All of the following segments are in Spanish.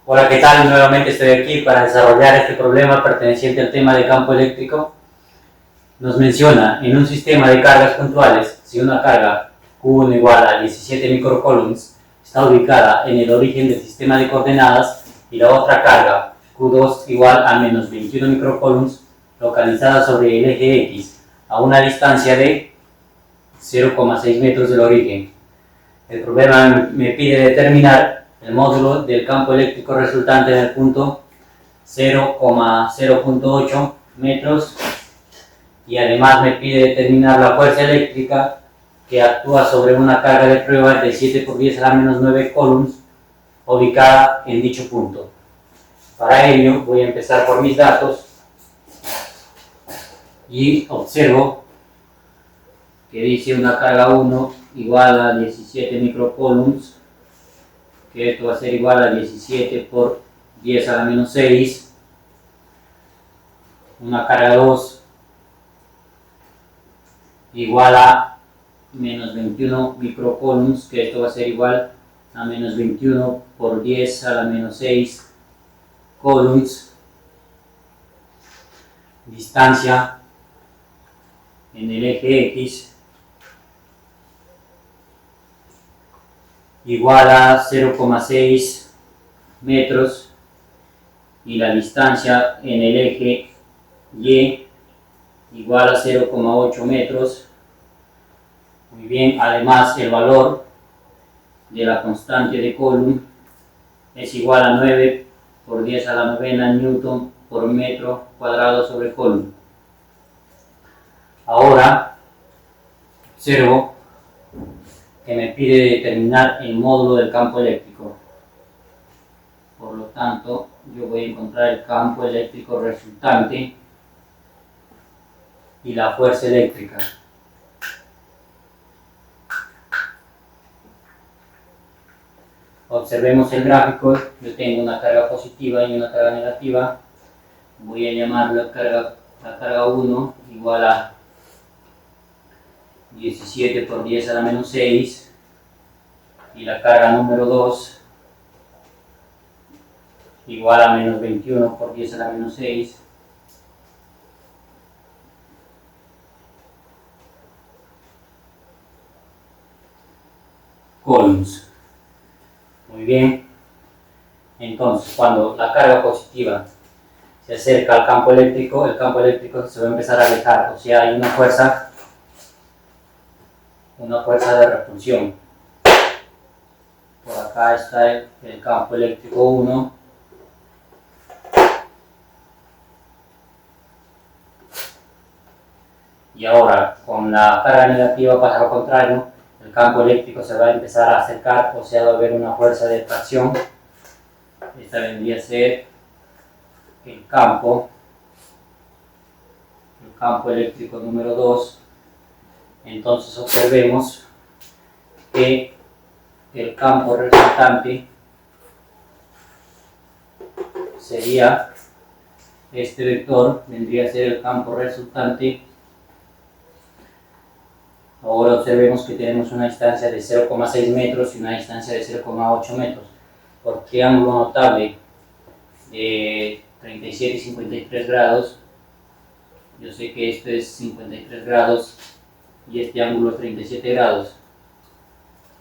Hola, ¿qué tal? Nuevamente estoy aquí para desarrollar este problema perteneciente al tema de campo eléctrico. Nos menciona, en un sistema de cargas puntuales, si una carga Q1 igual a 17 microcoulombs está ubicada en el origen del sistema de coordenadas y la otra carga Q2 igual a menos 21 microcoulombs localizada sobre el eje X a una distancia de 0,6 metros del origen. El problema me pide determinar el módulo del campo eléctrico resultante en el punto 0,0.8 metros y además me pide determinar la fuerza eléctrica que actúa sobre una carga de prueba de 7 por 10 a la menos 9 coulombs ubicada en dicho punto. Para ello voy a empezar por mis datos y observo que dice una carga 1 igual a 17 microcoulombs, que esto va a ser igual a 17 por 10 a la menos 6, una carga 2 igual a menos 21 microcoulombs, que esto va a ser igual a menos 21 por 10 a la menos 6 coulombs, distancia en el eje X igual a 0,6 metros y la distancia en el eje Y igual a 0,8 metros. Muy bien, además el valor de la constante de Coulomb es igual a 9 por 10 a la novena newton por metro cuadrado sobre Coulomb. Ahora observo que me pide determinar el módulo del campo eléctrico. Por lo tanto, yo voy a encontrar el campo eléctrico resultante y la fuerza eléctrica. Observemos el gráfico. Yo tengo una carga positiva y una carga negativa. Voy a llamar la carga 1 igual a 17 por 10 a la menos 6 y la carga número 2 igual a menos 21 por 10 a la menos 6. Coulombs. Muy bien. Entonces, cuando la carga positiva se acerca al campo eléctrico, el campo eléctrico se va a empezar a alejar, o sea, hay una fuerza de repulsión. Por acá está el campo eléctrico 1. Y ahora, con la carga negativa pasa lo contrario, el campo eléctrico se va a empezar a acercar, o sea, va a haber una fuerza de atracción. Esta vendría a ser el campo eléctrico número 2. Entonces observemos que el campo resultante sería este vector, vendría a ser el campo resultante. Ahora observemos que tenemos una distancia de 0,6 metros y una distancia de 0,8 metros. ¿Por qué ángulo notable de 37 y 53 grados? Yo sé que esto es 53 grados y este ángulo es 37 grados.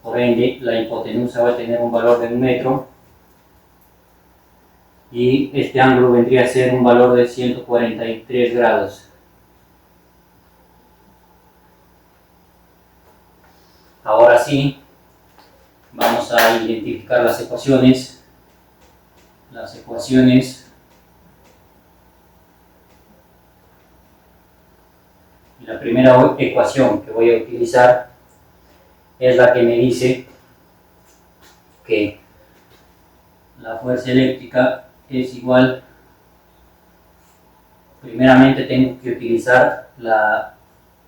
Por ende, la hipotenusa va a tener un valor de 1 metro y este ángulo vendría a ser un valor de 143 grados. Ahora sí, vamos a identificar las ecuaciones. La primera ecuación que voy a utilizar es la que me dice que la fuerza eléctrica es igual. Primeramente tengo que utilizar la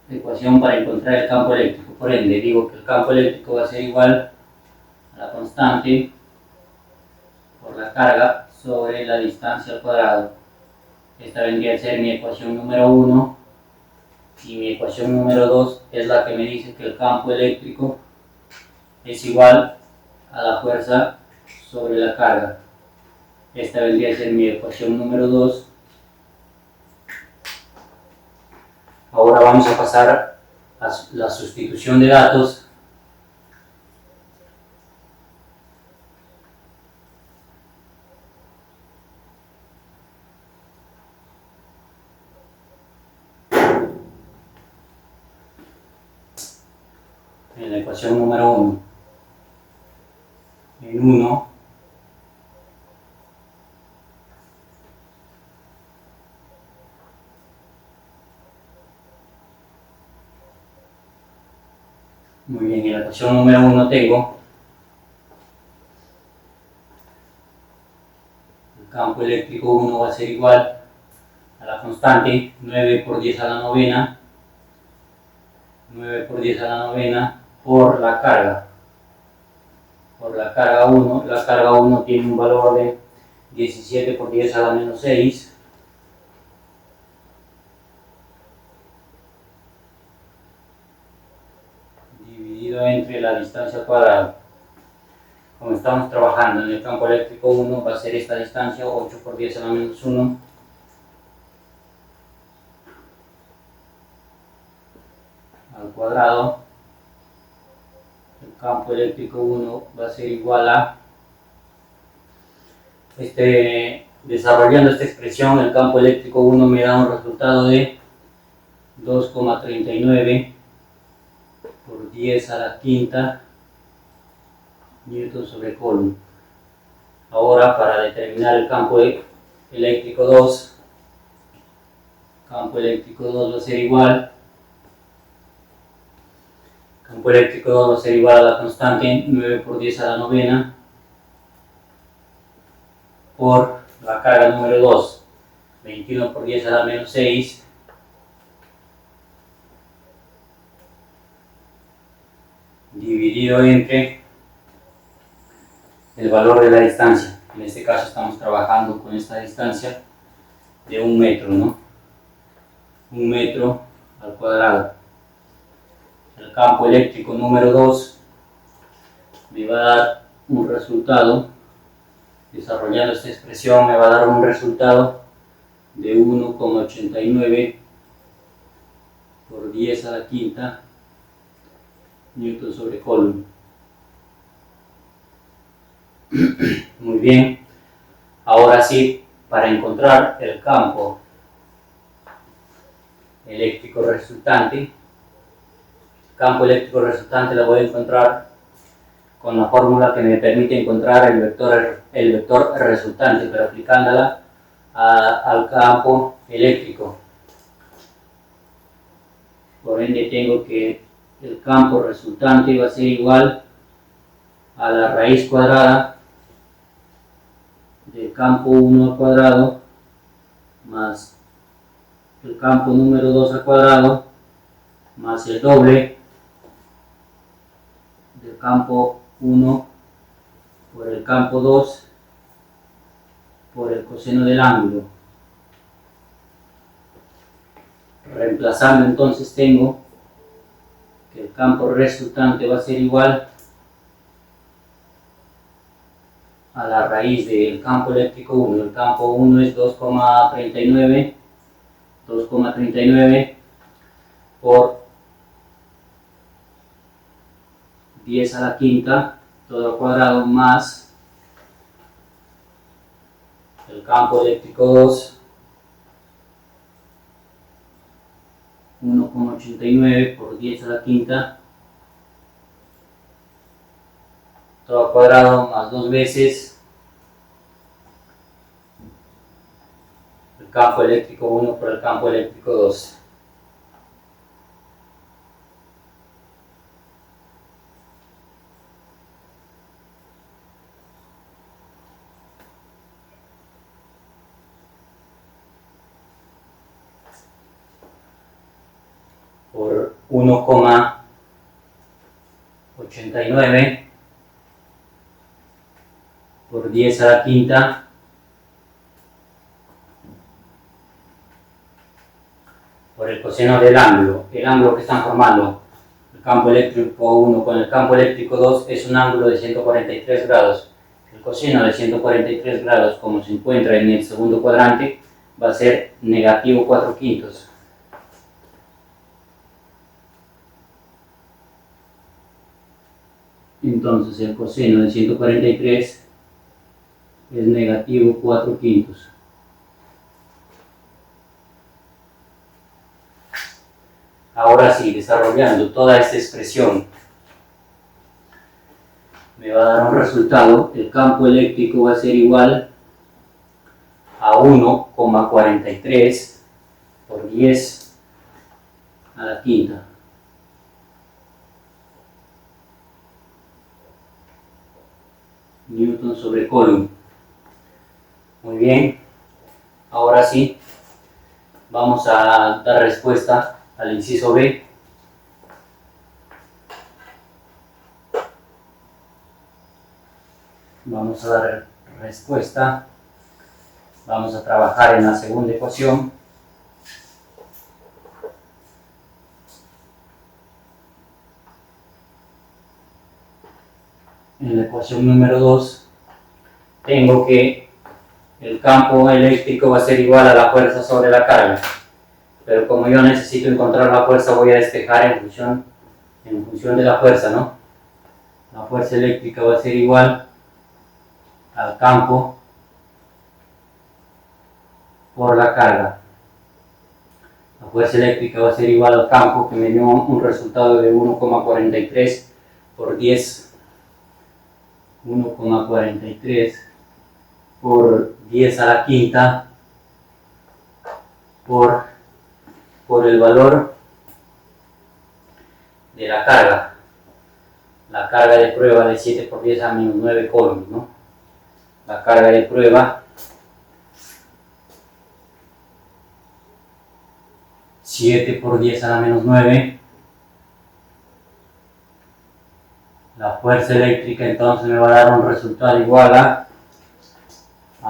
ecuación para encontrar el campo eléctrico. Por ende, digo que el campo eléctrico va a ser igual a la constante por la carga sobre la distancia al cuadrado. Esta vendría a ser mi ecuación número 1 y mi ecuación número 2 es la que me dice que el campo eléctrico es igual a la fuerza sobre la carga. Esta vendría a ser mi ecuación número 2. Ahora vamos a pasar a la sustitución de datos. En la ecuación número 1. En 1 muy bien, en la ecuación número 1 tengo el campo eléctrico 1 va a ser igual a la constante 9 por 10 a la novena, 9 por 10 a la novena por la carga. Por la carga 1, la carga 1 tiene un valor de 17 por 10 a la menos 6. Dividido entre la distancia cuadrada. Como estamos trabajando en el campo eléctrico 1, va a ser esta distancia, 8 por 10 a la menos 1. Al cuadrado. El campo eléctrico 1 va a ser igual a, desarrollando esta expresión, el campo eléctrico 1 me da un resultado de 2,39 por 10 a la quinta newton sobre coulomb. Ahora, para determinar el campo eléctrico 2, campo eléctrico 2 va a ser igual, campo eléctrico 2 va a ser igual a la constante 9 por 10 a la novena por la carga número 2, 21 por 10 a la menos 6, dividido entre el valor de la distancia. En este caso estamos trabajando con esta distancia de 1 metro, ¿no? 1 metro al cuadrado. El campo eléctrico número 2 me va a dar un resultado, desarrollando esta expresión me va a dar un resultado de 1,89 por 10 a la quinta newton sobre coulomb. Muy bien, ahora sí, para encontrar el campo eléctrico resultante, la voy a encontrar con la fórmula que me permite encontrar el vector resultante, pero aplicándola al campo eléctrico. Por ende tengo que el campo resultante va a ser igual a la raíz cuadrada del campo 1 al cuadrado más el campo número 2 al cuadrado más el doble del campo 1 por el campo 2 por el coseno del ángulo. Reemplazando, entonces tengo que el campo resultante va a ser igual a la raíz del campo eléctrico 1. El campo 1 es 2,39 por 10 a la quinta, todo al cuadrado, más el campo eléctrico 2, 1,89 por 10 a la quinta, todo al cuadrado, más 2 veces el campo eléctrico 1 por el campo eléctrico 2. Por 1,89 por 10 a la quinta por el coseno del ángulo. El ángulo que están formando el campo eléctrico 1 con el campo eléctrico 2 es un ángulo de 143 grados. El coseno de 143 grados, como se encuentra en el segundo cuadrante, va a ser negativo 4/5. Entonces el coseno de 143 es negativo 4/5. Ahora sí, desarrollando toda esta expresión, me va a dar un resultado. El campo eléctrico va a ser igual a 1,43 por 10 a la quinta. Newton sobre Coulomb. Muy bien. Ahora sí, vamos a dar respuesta al inciso B. Vamos a dar respuesta. Vamos a trabajar en la segunda ecuación. En la ecuación número 2, tengo que el campo eléctrico va a ser igual a la fuerza sobre la carga. Pero como yo necesito encontrar la fuerza, voy a despejar en función de la fuerza, ¿no? La fuerza eléctrica va a ser igual al campo por la carga. La fuerza eléctrica va a ser igual al campo, que me dio un resultado de 1,43 por 10. 1,43 por 10 a la quinta por el valor de la carga. La carga de prueba de 7 por 10 a menos 9 coulombs, ¿no? La carga de prueba 7 por 10 a la menos 9. La fuerza eléctrica entonces me va a dar un resultado igual a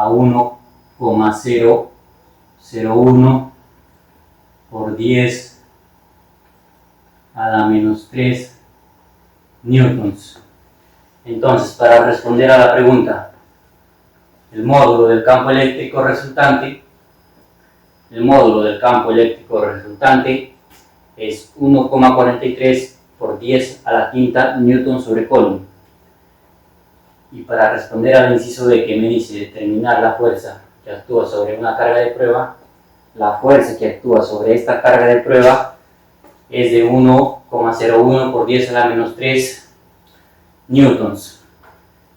1,001 por 10 a la menos 3 newtons. Entonces, para responder a la pregunta, el módulo del campo eléctrico resultante es 1,43 por 10 a la quinta newton sobre coulomb. Y para responder al inciso D, que me dice determinar la fuerza que actúa sobre una carga de prueba, la fuerza que actúa sobre esta carga de prueba es de 1,01 por 10 a la menos 3 newtons.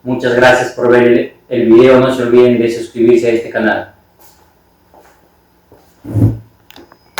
Muchas gracias por ver el video. No se olviden de suscribirse a este canal.